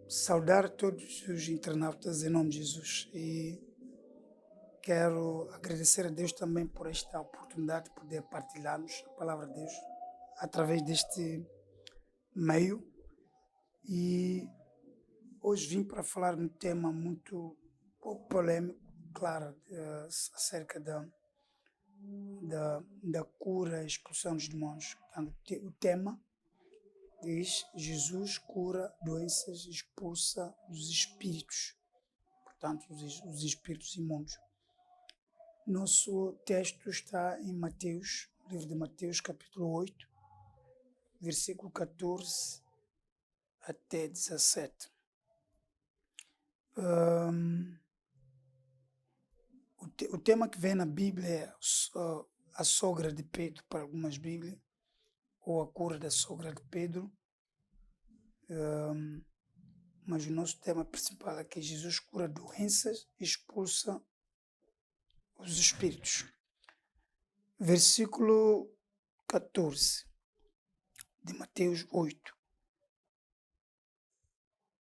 Saudar todos os internautas em nome de Jesus e quero agradecer a Deus também por esta oportunidade de poder partilharmos a palavra de Deus através deste meio. E hoje vim para falar de um tema muito pouco polêmico, claro, acerca da cura e expulsão dos demônios. Portanto, o tema diz: Jesus cura doenças e expulsa os espíritos, portanto, os espíritos imundos. Nosso texto está em Mateus, livro de Mateus, capítulo 8, versículo 14 até 17. O tema que vem na Bíblia é a sogra de Pedro, para algumas Bíblias, ou a cura da sogra de Pedro. Mas o nosso tema principal é que Jesus cura doenças e expulsa os espíritos. Versículo 14 de Mateus 8.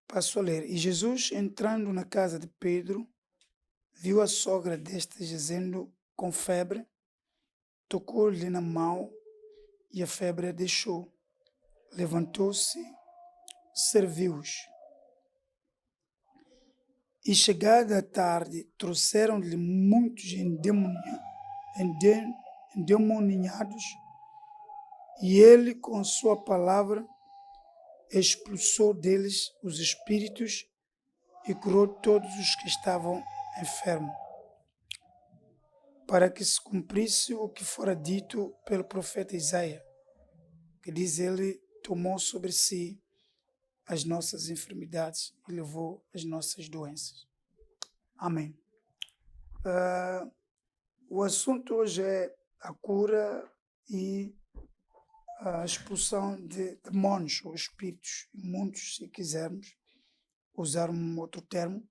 Passo a ler. E Jesus, entrando na casa de Pedro, viu a sogra deste jazendo com febre, tocou-lhe na mão e a febre a deixou. Levantou-se, serviu-os. E chegada a tarde, trouxeram-lhe muitos endemoniados, e ele, com sua palavra, expulsou deles os espíritos e curou todos os que estavam enfermos, para que se cumprisse o que fora dito pelo profeta Isaías, que diz: ele tomou sobre si as nossas enfermidades e levou as nossas doenças. Amém. O assunto hoje é a cura e a expulsão de demônios ou espíritos imundos, se quisermos usar um outro termo,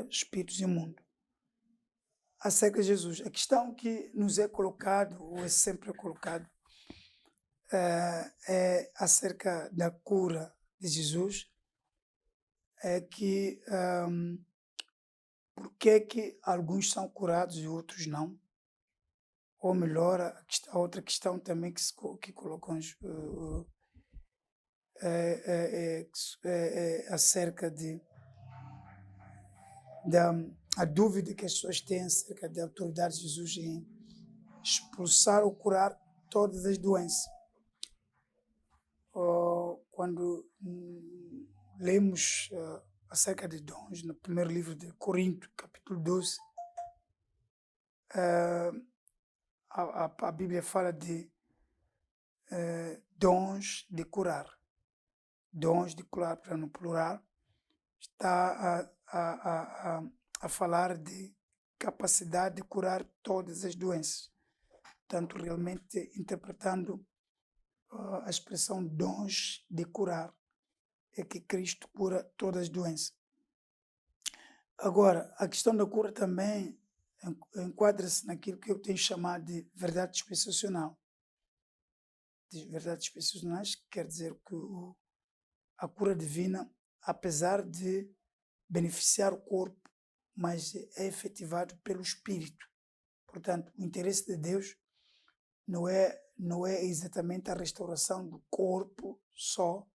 espíritos imundos. Acerca de Jesus, a questão que nos é colocado, ou é sempre colocado, é acerca da cura de Jesus, é que por que é que alguns são curados e outros não? Ou melhor, a outra questão também que colocam acerca a dúvida que as pessoas têm acerca da autoridade de Jesus em expulsar ou curar todas as doenças. Quando lemos acerca de dons, no primeiro livro de Coríntios, capítulo 12, a Bíblia fala de dons de curar. Dons de curar, para no plural, está a falar de capacidade de curar todas as doenças. Portanto, realmente interpretando a expressão dons de curar, é que Cristo cura todas as doenças. Agora, a questão da cura também enquadra-se naquilo que eu tenho chamado de verdade dispensacional. De verdades dispensacionais quer dizer que a cura divina, apesar de beneficiar o corpo, mas é efetivado pelo Espírito. Portanto, o interesse de Deus não é exatamente a restauração do corpo só,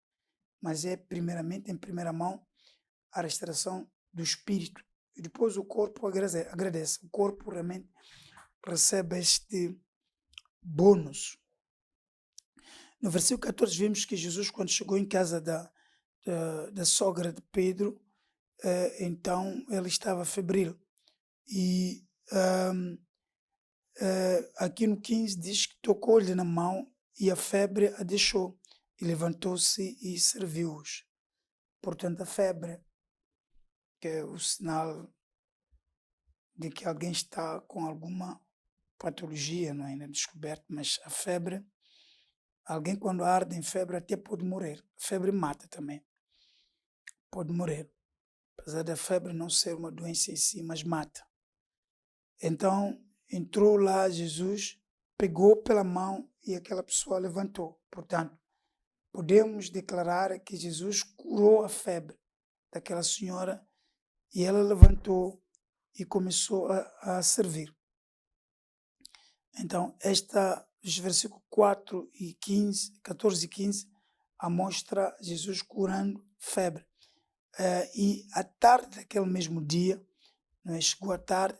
mas é primeiramente, em primeira mão, a restauração do Espírito. E depois o corpo agradece. O corpo realmente recebe este bônus. No versículo 14 vimos que Jesus, quando chegou em casa da sogra de Pedro, então ele estava febril. E aqui no 15 diz que tocou-lhe na mão e a febre a deixou. E levantou-se e serviu-os. Portanto, a febre, que é o sinal de que alguém está com alguma patologia, não é ainda descoberto, mas a febre, alguém quando arde em febre até pode morrer. A febre mata também. Pode morrer. Apesar da febre não ser uma doença em si, mas mata. Então, entrou lá Jesus, pegou pela mão e aquela pessoa levantou. Portanto, podemos declarar que Jesus curou a febre daquela senhora e ela levantou e começou a servir. Então, os versículos 4 e 15, 14 e 15, mostra Jesus curando febre. E à tarde daquele mesmo dia, não é? Chegou à tarde,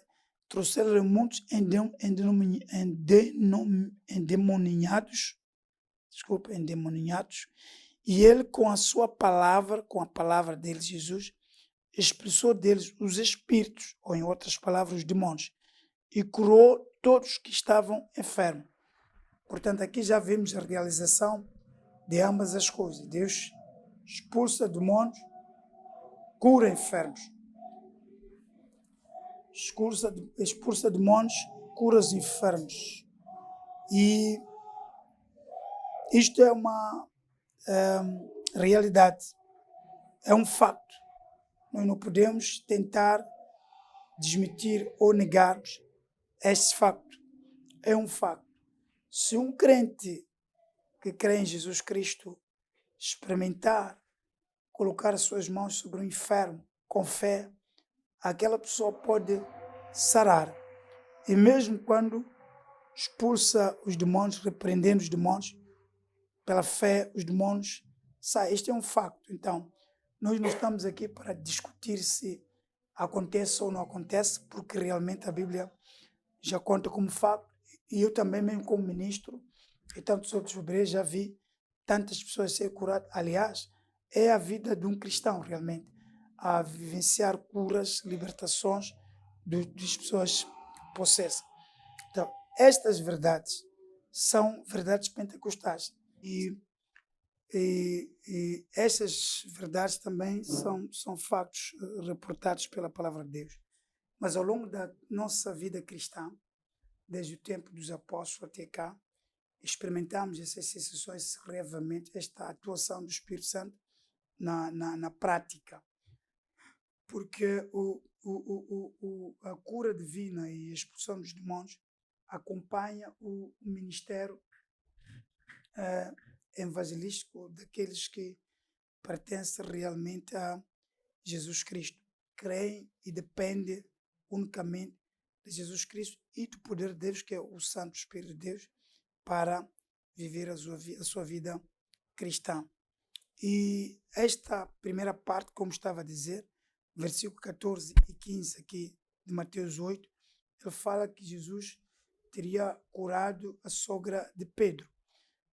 trouxeram muitos endemoniados, e ele com a sua palavra, com a palavra dele, Jesus, expulsou deles os espíritos, ou em outras palavras, os demônios, e curou todos que estavam enfermos. Portanto, aqui já vimos a realização de ambas as coisas. Deus expulsa demônios, cura enfermos. Expulsa demônios, cura os enfermos. E isto é uma realidade, é um facto. Nós não podemos tentar desmentir ou negarmos este facto. É um facto. Se um crente que crê em Jesus Cristo experimentar colocar as suas mãos sobre um enfermo com fé, aquela pessoa pode sarar. E mesmo quando expulsa os demônios, repreendendo os demônios, pela fé, os demônios saem. Este é um facto. Então, nós não estamos aqui para discutir se acontece ou não acontece, porque realmente a Bíblia já conta como facto. E eu também, mesmo como ministro, e tantos outros obreiros, já vi tantas pessoas serem curadas. Aliás, é a vida de um cristão, realmente, a vivenciar curas, libertações das pessoas possessas. Então, estas verdades são verdades pentecostais. E essas verdades também são fatos reportados pela palavra de Deus. Mas ao longo da nossa vida cristã, desde o tempo dos apóstolos até cá, experimentamos essas sensações, realmente, esta atuação do Espírito Santo na prática. Porque a cura divina e a expulsão dos demônios acompanha o ministério evangelístico daqueles que pertencem realmente a Jesus Cristo. Creem e dependem unicamente de Jesus Cristo e do poder de Deus, que é o Santo Espírito de Deus, para viver a sua vida cristã. E esta primeira parte, como estava a dizer, versículo 14 e 15 aqui de Mateus 8, ele fala que Jesus teria curado a sogra de Pedro.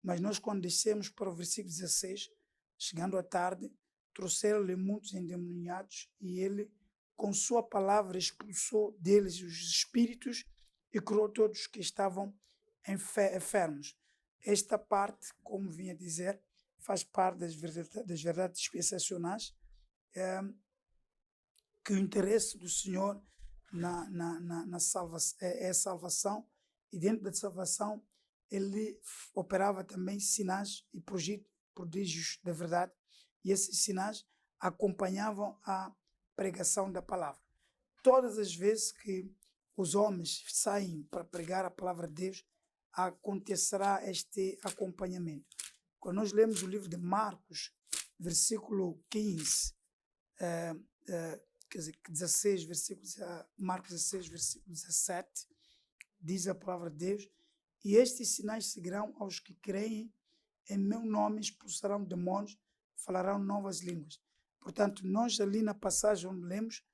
Mas nós, quando descemos para o versículo 16, chegando à tarde, trouxeram-lhe muitos endemoniados e ele, com sua palavra, expulsou deles os espíritos e curou todos que estavam enfermos. Esta parte, como vinha a dizer, faz parte das verdades dispensacionais, que o interesse do Senhor na salvação é a salvação, e dentro da salvação ele operava também sinais e prodígios da verdade, e esses sinais acompanhavam a pregação da palavra. Todas as vezes que os homens saem para pregar a palavra de Deus, acontecerá este acompanhamento. Quando nós lemos o livro de Marcos, versículo 15, quer dizer, 16, Marcos 16, versículo 17, diz a palavra de Deus: e estes sinais seguirão aos que creem, em meu nome expulsarão demônios, falarão novas línguas. Portanto, nós ali na passagem onde lemos,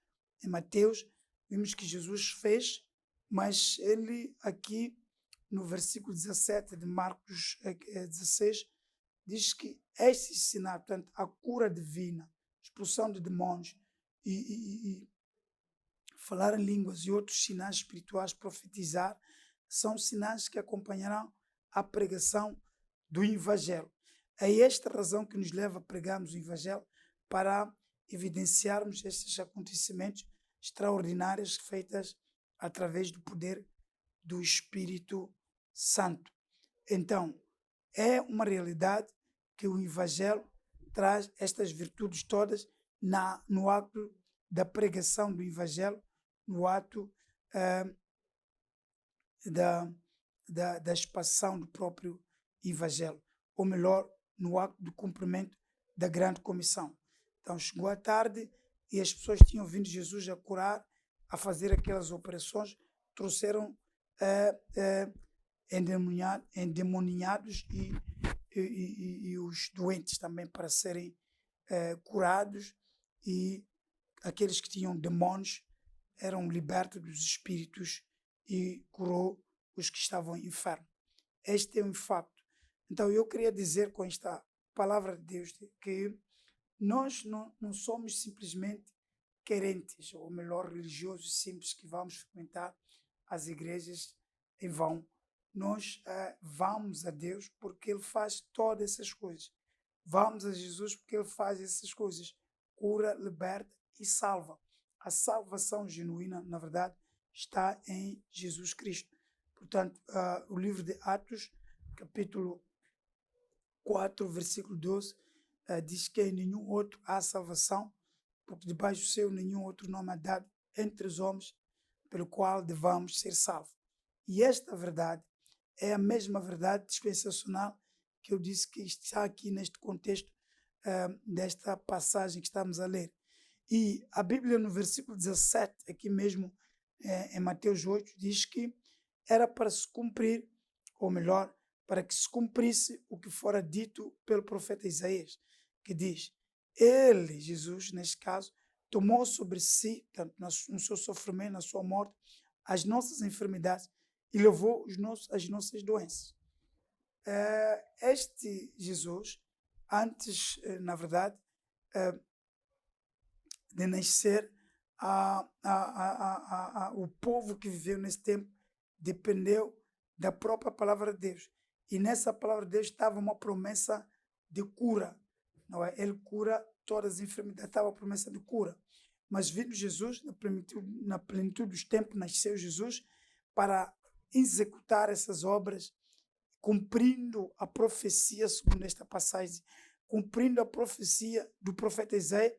em Mateus, vimos que Jesus fez, mas ele aqui no versículo 17 de Marcos 16, diz que esses sinais, portanto, a cura divina, expulsão de demônios e falar em línguas e outros sinais espirituais, profetizar, são sinais que acompanharão a pregação do Evangelho. É esta razão que nos leva a pregarmos o Evangelho, para evidenciarmos estes acontecimentos extraordinários feitos através do poder do Espírito Santo. Então, é uma realidade que o Evangelho traz estas virtudes todas no ato da pregação do Evangelho, no ato da expansão do próprio Evangelho, ou melhor, no acto do cumprimento da grande comissão. Então chegou a tarde e as pessoas tinham vindo Jesus a curar, a fazer aquelas operações, trouxeram endemoniados e os doentes também para serem curados, e aqueles que tinham demônios eram libertos dos espíritos e curou os que estavam enfermos. Este é um facto. Então eu queria dizer com esta palavra de Deus que nós não somos simplesmente querentes, ou melhor, religiosos simples que vamos frequentar as igrejas em vão. Nós vamos a Deus porque Ele faz todas essas coisas. Vamos a Jesus porque Ele faz essas coisas. Cura, liberta e salva. A salvação genuína, na verdade, está em Jesus Cristo. Portanto, o livro de Atos, capítulo 4, versículo 12, diz que em nenhum outro há salvação, porque debaixo do céu nenhum outro nome é dado entre os homens pelo qual devamos ser salvos. E esta verdade é a mesma verdade dispensacional que eu disse que está aqui neste contexto desta passagem que estamos a ler. E a Bíblia, no versículo 17, aqui mesmo em Mateus 8, diz que era para se cumprir, ou melhor, para que se cumprisse o que fora dito pelo profeta Isaías, que diz: Ele, Jesus, neste caso, tomou sobre si, portanto, no seu sofrimento, na sua morte, as nossas enfermidades e levou as nossas doenças. Este Jesus, antes, na verdade, de nascer, o povo que viveu nesse tempo dependeu da própria palavra de Deus. E nessa palavra de Deus estava uma promessa de cura. Não é? Ele cura todas as enfermidades, estava a promessa de cura. Mas vindo Jesus, na plenitude dos tempos, nasceu Jesus para executar essas obras, cumprindo a profecia, segundo esta passagem, cumprindo a profecia do profeta Isaías,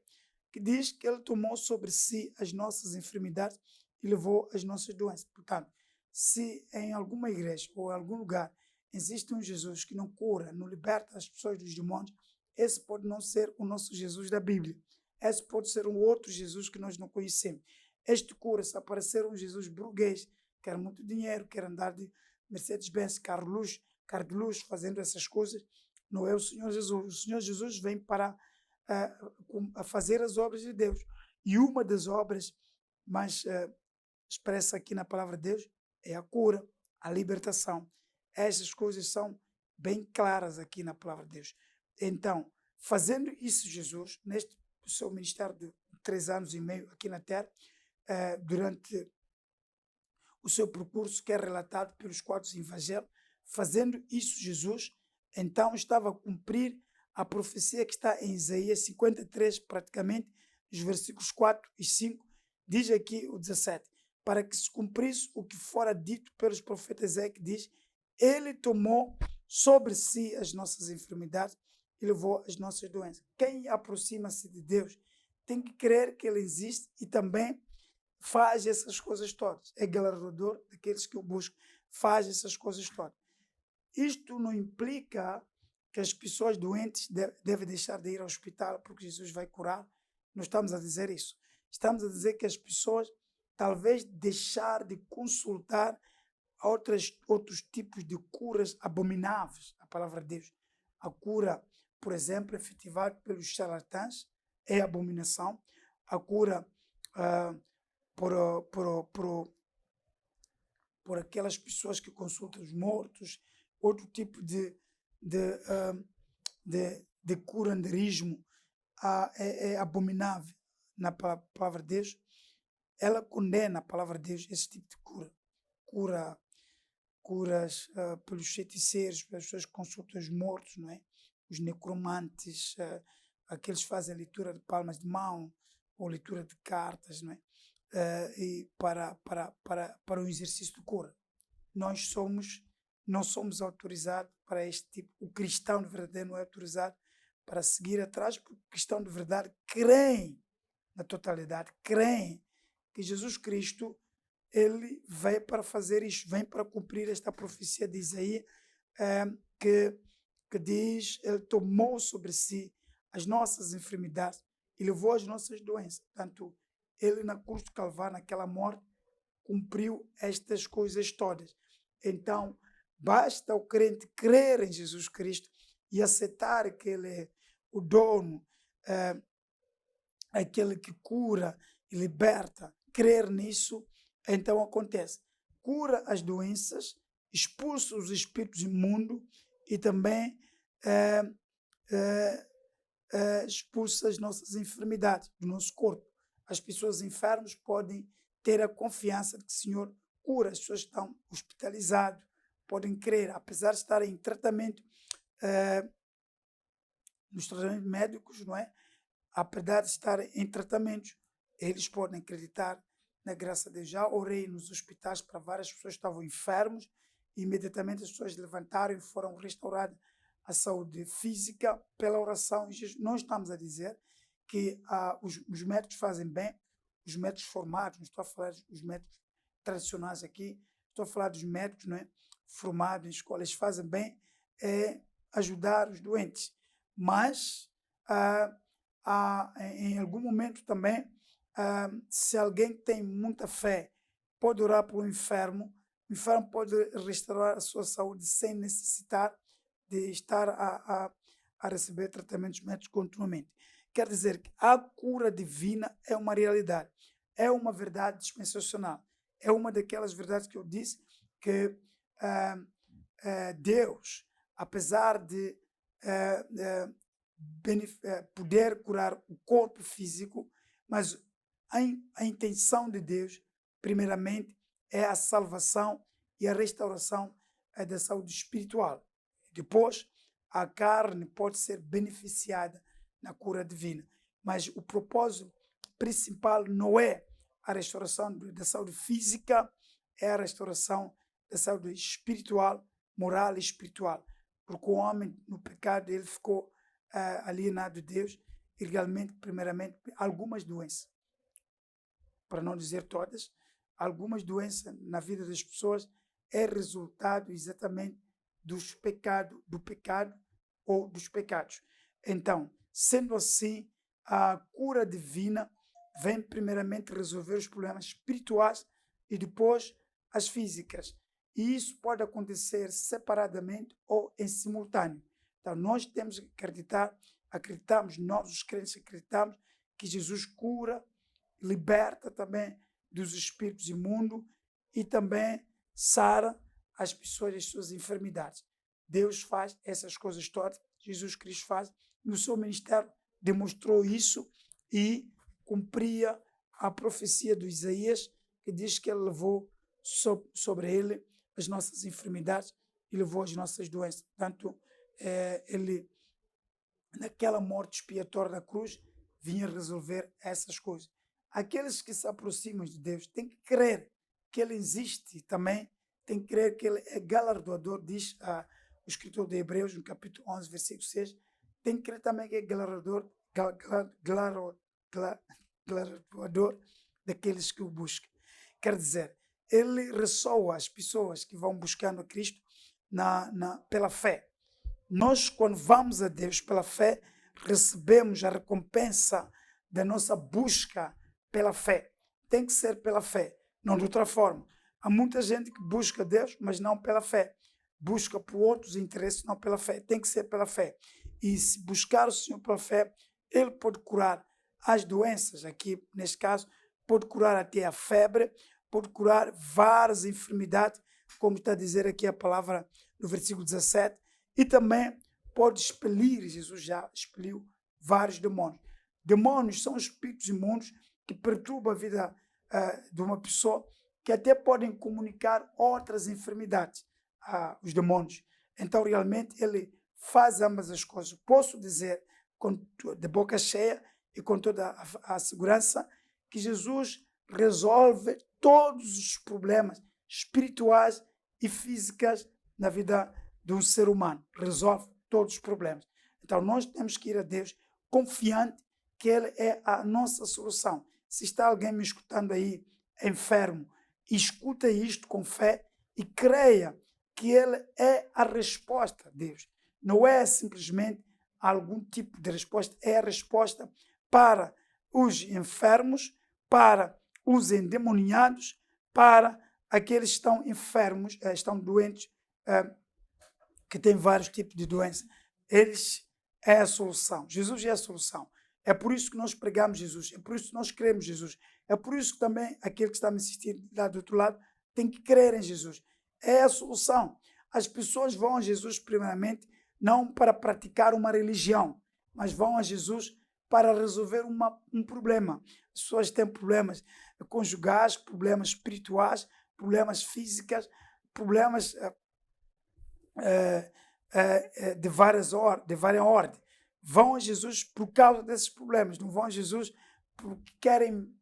que diz que ele tomou sobre si as nossas enfermidades e levou as nossas doenças. Portanto, se em alguma igreja ou em algum lugar existe um Jesus que não cura, não liberta as pessoas dos demônios, esse pode não ser o nosso Jesus da Bíblia. Esse pode ser um outro Jesus que nós não conhecemos. Este cura, se aparecer um Jesus burguês, quer muito dinheiro, quer andar de Mercedes-Benz, carro de luxo, fazendo essas coisas, não é o Senhor Jesus. O Senhor Jesus vem para a fazer as obras de Deus. E uma das obras mais expressa aqui na palavra de Deus é a cura, a libertação. Essas coisas são bem claras aqui na palavra de Deus. Então, fazendo isso, Jesus, neste seu ministério de 3 anos e meio aqui na Terra, durante o seu percurso, que é relatado pelos 4 evangelhos, fazendo isso, Jesus, então estava a cumprir a profecia que está em Isaías 53, praticamente, os versículos 4 e 5, diz aqui o 17, para que se cumprisse o que fora dito pelos profetas Isaías, que diz: Ele tomou sobre si as nossas enfermidades e levou as nossas doenças. Quem aproxima-se de Deus tem que crer que Ele existe e também faz essas coisas todas. É galardoador daqueles que o buscam, faz essas coisas todas. Isto não implica que as pessoas doentes devem deixar de ir ao hospital porque Jesus vai curar. Não estamos a dizer isso. Estamos a dizer que as pessoas talvez deixar de consultar outros tipos de curas abomináveis, a palavra de Deus. A cura, por exemplo, efetivada pelos charlatãs é abominação. A cura por aquelas pessoas que consultam os mortos, outro tipo de curanderismo é abominável na palavra de Deus. Ela condena a palavra de Deus esse tipo de curas pelos feiticeiros, pelas pessoas que consultam os mortos, não é? Os necromantes, aqueles que fazem leitura de palmas de mão ou leitura de cartas, não é? E para o exercício de cura. Nós não somos autorizados para este tipo. O cristão de verdade não é autorizado para seguir atrás, porque o cristão de verdade crê na totalidade, crê que Jesus Cristo, ele veio para fazer isto, vem para cumprir esta profecia de Isaías, que que diz, ele tomou sobre si as nossas enfermidades e levou as nossas doenças. Portanto, ele na cruz do Calvário, naquela morte, cumpriu estas coisas todas. Então, basta o crente crer em Jesus Cristo e aceitar que ele é o dono, aquele que cura e liberta, crer nisso, então acontece. Cura as doenças, expulsa os espíritos imundos e também expulsa as nossas enfermidades do nosso corpo. As pessoas enfermas podem ter a confiança de que o Senhor cura. As pessoas estão hospitalizadas, podem crer, apesar de estarem em tratamento, nos tratamentos médicos, não é? Apesar de estarem em tratamentos, eles podem acreditar na graça de Deus. Já orei nos hospitais para várias pessoas que estavam enfermos e imediatamente as pessoas levantaram e foram restauradas a saúde física pela oração. Não estamos a dizer que os médicos fazem bem, os médicos formados, não estou a falar dos médicos tradicionais aqui, estou a falar dos médicos, não é? Formados em escolas, fazem bem ajudar os doentes, mas em algum momento também, se alguém tem muita fé, pode orar por um enfermo, o enfermo pode restaurar a sua saúde sem necessitar de estar a receber tratamentos médicos continuamente. Quer dizer que a cura divina é uma realidade, é uma verdade dispensacional, é uma daquelas verdades que eu disse que Deus, apesar de poder curar o corpo físico, mas a intenção de Deus, primeiramente, é a salvação e a restauração da saúde espiritual. Depois, a carne pode ser beneficiada na cura divina, mas o propósito principal não é a restauração da saúde física, é a restauração da saúde espiritual, moral e espiritual, porque o homem no pecado ele ficou alienado de Deus e realmente, primeiramente, algumas doenças, para não dizer todas, algumas doenças na vida das pessoas é resultado exatamente do pecado ou dos pecados. Então, sendo assim, a cura divina vem primeiramente resolver os problemas espirituais e depois as físicas. E isso pode acontecer separadamente ou em simultâneo. Então, nós temos que acreditamos, nós os crentes acreditamos que Jesus cura, liberta também dos espíritos imundos e também sara as pessoas das suas enfermidades. Deus faz essas coisas todas, Jesus Cristo faz, no seu ministério demonstrou isso e cumpria a profecia do Isaías, que diz que ele levou sobre ele as nossas enfermidades e levou as nossas doenças. Portanto, ele, naquela morte expiatória da cruz, vinha resolver essas coisas. Aqueles que se aproximam de Deus têm que crer que ele existe também, têm que crer que ele é galardoador, diz o escritor de Hebreus, no capítulo 11, versículo 6, tem que crer também que é galardoador daqueles que o buscam. Quer dizer, ele ressoa as pessoas que vão buscando a Cristo pela fé. Nós, quando vamos a Deus pela fé, recebemos a recompensa da nossa busca pela fé. Tem que ser pela fé, não de outra forma. Há muita gente que busca Deus, mas não pela fé. Busca por outros interesses, não pela fé. Tem que ser pela fé. E se buscar o Senhor pela fé, Ele pode curar as doenças. Aqui, neste caso, pode curar até a febre, pode curar várias enfermidades, como está a dizer aqui a palavra no versículo 17, e também pode expelir, Jesus já expeliu vários demônios. Demônios são espíritos imundos que perturbam a vida de uma pessoa, que até podem comunicar outras enfermidades, os demônios. Então, realmente, ele faz ambas as coisas. Posso dizer, de boca cheia e com toda a segurança, que Jesus resolve todos os problemas espirituais e físicos na vida de um ser humano. Resolve todos os problemas. Então, nós temos que ir a Deus confiante que Ele é a nossa solução. Se está alguém me escutando aí, enfermo, escuta isto com fé e creia que Ele é a resposta, Deus. não é simplesmente algum tipo de resposta, é a resposta para os enfermos, para os endemoniados, para aqueles que estão enfermos, estão doentes, que têm vários tipos de doença. Eles é a solução. Jesus é a solução. É por isso que nós pregamos Jesus, é por isso que nós cremos Jesus, é por isso que também aquele que está me assistindo lá do outro lado tem que crer em Jesus. É a solução. As pessoas vão a Jesus primeiramente não para praticar uma religião, mas vão a Jesus para resolver um problema. As pessoas têm problemas conjugais, problemas espirituais, problemas físicos, problemas de várias ordens. Vão a Jesus por causa desses problemas, não vão a Jesus porque querem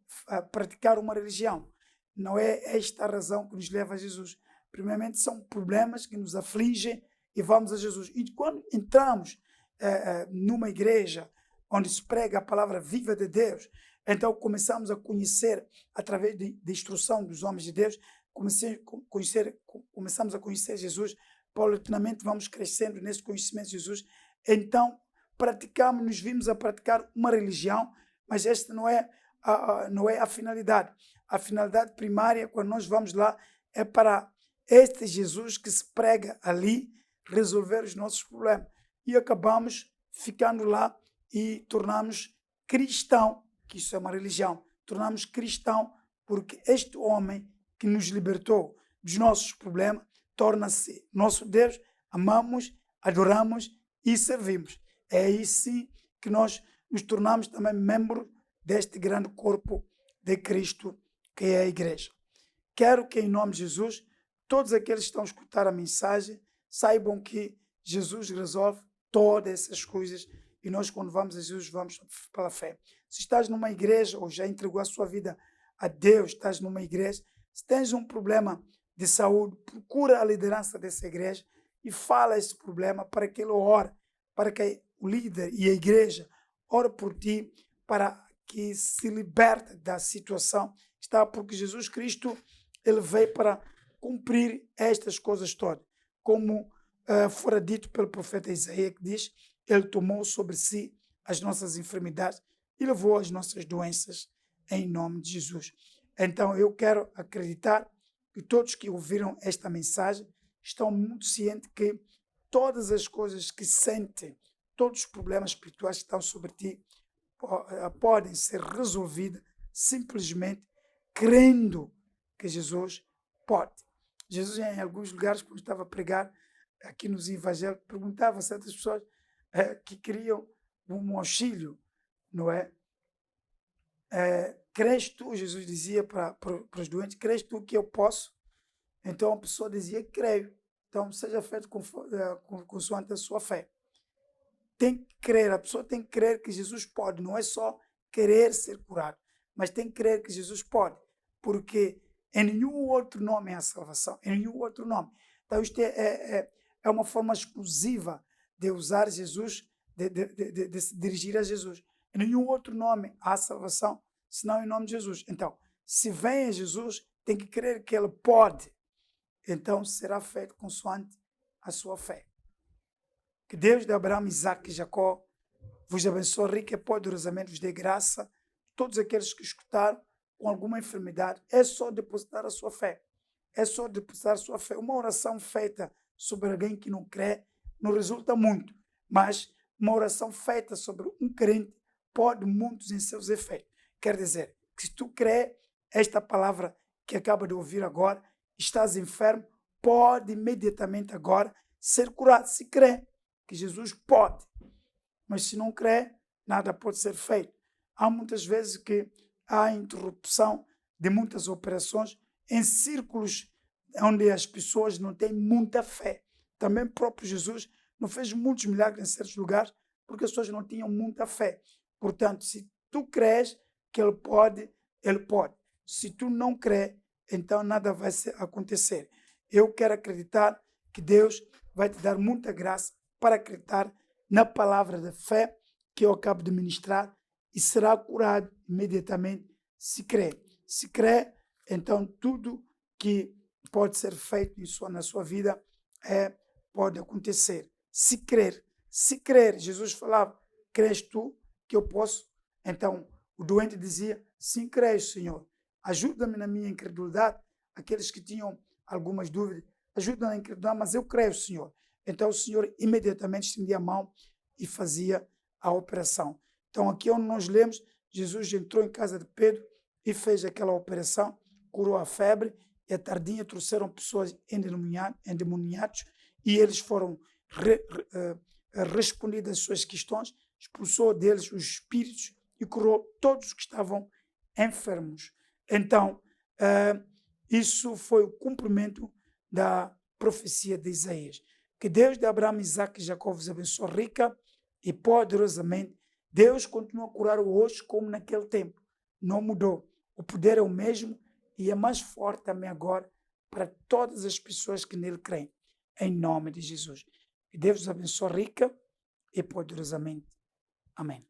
praticar uma religião. Não é esta a razão que nos leva a Jesus. Primeiramente, são problemas que nos afligem e vamos a Jesus. E quando entramos numa igreja onde se prega a palavra viva de Deus, então começamos a conhecer, através de instrução dos homens de Deus, começamos a conhecer Jesus. Paulatinamente vamos crescendo nesse conhecimento de Jesus. Então, nos vimos a praticar uma religião, mas esta não é a finalidade. A finalidade primária, quando nós vamos lá, é para este Jesus que se prega ali resolver os nossos problemas. E acabamos ficando lá e tornamos cristão, que isso é uma religião, tornamos cristão porque este homem que nos libertou dos nossos problemas torna-se nosso Deus, amamos, adoramos e servimos. É aí sim que nós nos tornamos também membros deste grande corpo de Cristo, que é a igreja. Quero que, em nome de Jesus, todos aqueles que estão a escutar a mensagem saibam que Jesus resolve todas essas coisas e nós, quando vamos a Jesus, vamos pela fé. Se estás numa igreja ou já entregou a sua vida a Deus, estás numa igreja, se tens um problema de saúde, procura a liderança dessa igreja e fala esse problema para que ele ore, para que o líder e a igreja ore por ti, para que se liberte da situação, porque Jesus Cristo ele veio para cumprir estas coisas todas, como fora dito pelo profeta Isaías, que diz, ele tomou sobre si as nossas enfermidades e levou as nossas doenças em nome de Jesus. Então eu quero acreditar que todos que ouviram esta mensagem estão muito cientes que todas as coisas que sentem, todos os problemas espirituais que estão sobre ti, podem ser resolvidos simplesmente crendo que Jesus pode. Jesus, em alguns lugares, quando estava a pregar aqui nos evangelhos, perguntava a certas pessoas que queriam um auxílio, não é? Crês tu, Jesus dizia para os doentes, crês tu que eu posso? Então a pessoa dizia, creio. Então seja feito consoante a sua fé. Tem que crer, a pessoa tem que crer que Jesus pode, não é só querer ser curado, mas tem que crer que Jesus pode, porque em nenhum outro nome há salvação, em nenhum outro nome. Então isto é uma forma exclusiva de usar Jesus, de se dirigir a Jesus. Em nenhum outro nome há salvação, senão em nome de Jesus. Então, se vem a Jesus, tem que crer que ele pode. Então será feito consoante a sua fé. Que Deus de Abraão, Isaac e Jacó vos abençoe rica e poderosamente, vos dê graça. Todos aqueles que escutaram com alguma enfermidade, é só depositar a sua fé. É só depositar a sua fé. Uma oração feita sobre alguém que não crê não resulta muito, mas uma oração feita sobre um crente pode muitos em seus efeitos. Quer dizer, que se tu crê, esta palavra que acaba de ouvir agora, estás enfermo, pode imediatamente agora ser curado. Se crê que Jesus pode, mas se não crê, nada pode ser feito. Há muitas vezes que há interrupção de muitas operações em círculos onde as pessoas não têm muita fé. Também o próprio Jesus não fez muitos milagres em certos lugares porque as pessoas não tinham muita fé. Portanto, se tu crês que ele pode, ele pode. Se tu não crê, então nada vai acontecer. Eu quero acreditar que Deus vai te dar muita graça para acreditar na palavra da fé que eu acabo de ministrar e será curado imediatamente se crê. Se crê, então tudo que pode ser feito na sua vida pode acontecer. se crer. Se crer, Jesus falava, crês tu que eu posso? Então, o doente dizia, sim, creio, Senhor. Ajuda-me na minha incredulidade. Aqueles que tinham algumas dúvidas, ajuda na incredulidade, mas eu creio, Senhor. Então, o Senhor imediatamente estendia a mão e fazia a operação. Então, aqui onde nós lemos, Jesus entrou em casa de Pedro e fez aquela operação, curou a febre, e à tardinha trouxeram pessoas endemoniadas e eles foram respondidas as suas questões, expulsou deles os espíritos e curou todos os que estavam enfermos. Então, isso foi o cumprimento da profecia de Isaías. Que Deus de Abraão, Isaac e Jacó vos abençoe rica e poderosamente. Deus continua a curar hoje como naquele tempo. Não mudou. O poder é o mesmo e é mais forte também agora para todas as pessoas que nele creem. Em nome de Jesus. Que Deus vos abençoe rica e poderosamente. Amém.